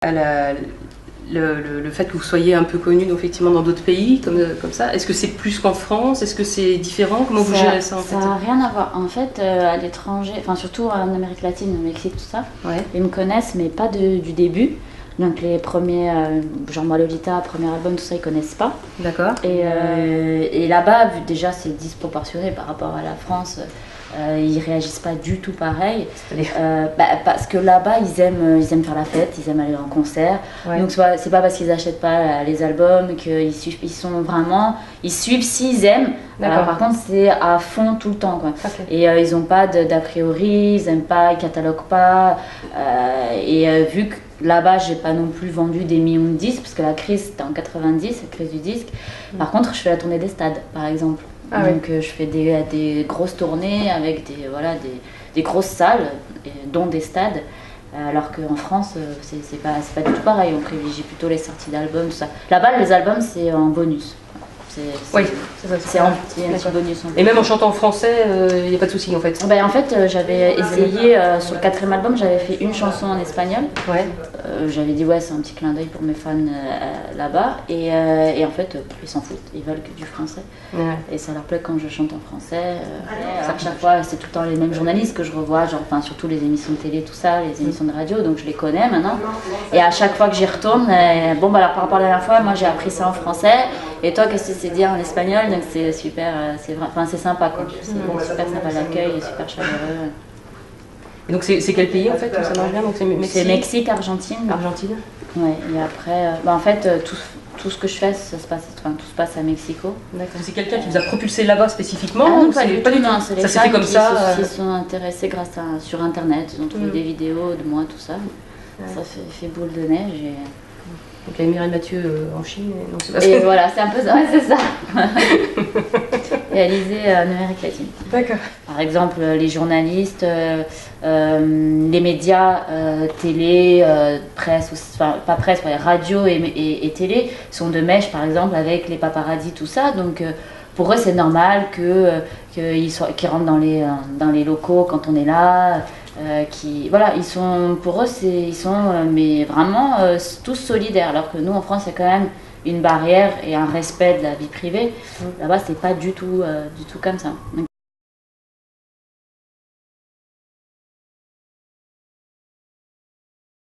à le fait que vous soyez un peu connu effectivement dans d'autres pays comme ça? Est-ce que c'est plus qu'en France? Est-ce que c'est différent? Comment vous gérez ça en fait? Ça n'a rien à voir. En fait, à l'étranger, enfin surtout en Amérique latine, au Mexique, tout ça, Ouais. ils me connaissent, mais pas du début. Donc les premiers, genre moi Lolita, premier album, tout ça, ils connaissent pas. D'accord. Et là-bas, déjà c'est disproportionné par rapport à la France, ils réagissent pas du tout pareil. Parce que là-bas, ils aiment faire la fête, ils aiment aller en concert. Ouais. Donc c'est pas parce qu'ils achètent pas les albums qu'ils suivent, ils suivent s'ils aiment. Par contre, c'est à fond tout le temps, quoi. Okay. Et ils ont pas d'a priori, ils aiment pas, ils cataloguent pas. Vu que là-bas, j'ai pas non plus vendu des millions de disques, parce que la crise c'était en 90, la crise du disque. Par contre, je fais la tournée des stades, par exemple. Donc je fais des grosses tournées avec des grosses salles, dont des stades. Alors qu'en France, c'est pas du tout pareil. On privilégie plutôt les sorties d'albums, tout ça. Là-bas, les albums, c'est en bonus. Oui, c'est un petit bonus. Et même en chantant en français, il n'y a pas de souci en fait? En fait, j'avais essayé, sur le 4e album, j'avais fait une chanson en espagnol. Ouais. J'avais dit, ouais, c'est un petit clin d'œil pour mes fans là-bas. Et en fait, ils s'en foutent, ils veulent que du français. Ouais. Et ça leur plaît quand je chante en français. À chaque fois, c'est tout le temps les mêmes journalistes que je revois, surtout les émissions de télé, tout ça, les émissions de radio, donc je les connais maintenant. Et à chaque fois que j'y retourne, alors par rapport à la dernière fois, moi j'ai appris ça en français. Et toi, qu'est-ce que tu sais dire en espagnol? Donc c'est super, c'est sympa quoi. C'est super sympa, l'accueil est super chaleureux. Et donc c'est quel pays en fait? Ça marche bien, donc c'est Mexique, Argentine. Argentine. Ouais. Et après, en fait, tout ce que je fais, tout se passe à Mexico. D'accord. C'est quelqu'un qui vous a propulsé là-bas spécifiquement? Non, pas du tout. Non, c'est les ça s'est fait comme ça. Qui sont intéressés sur Internet. Ils ont trouvé des vidéos de moi, tout ça. Ouais. Ça fait boule de neige. Donc il y a Mireille Mathieu en Chine. Et voilà, c'est un peu ça. Ouais, c'est ça. Réalisé en Amérique latine. D'accord. Par exemple, les journalistes, les médias, télé, presse, pas presse, radio et télé sont de mèche, par exemple, avec les paparazzis, tout ça. Donc pour eux, c'est normal qu'ils rentrent dans les locaux quand on est là. Pour eux, ils sont mais vraiment tous solidaires, alors que nous en France, il y a quand même une barrière et un respect de la vie privée. Là-bas, c'est pas du tout comme ça. Donc,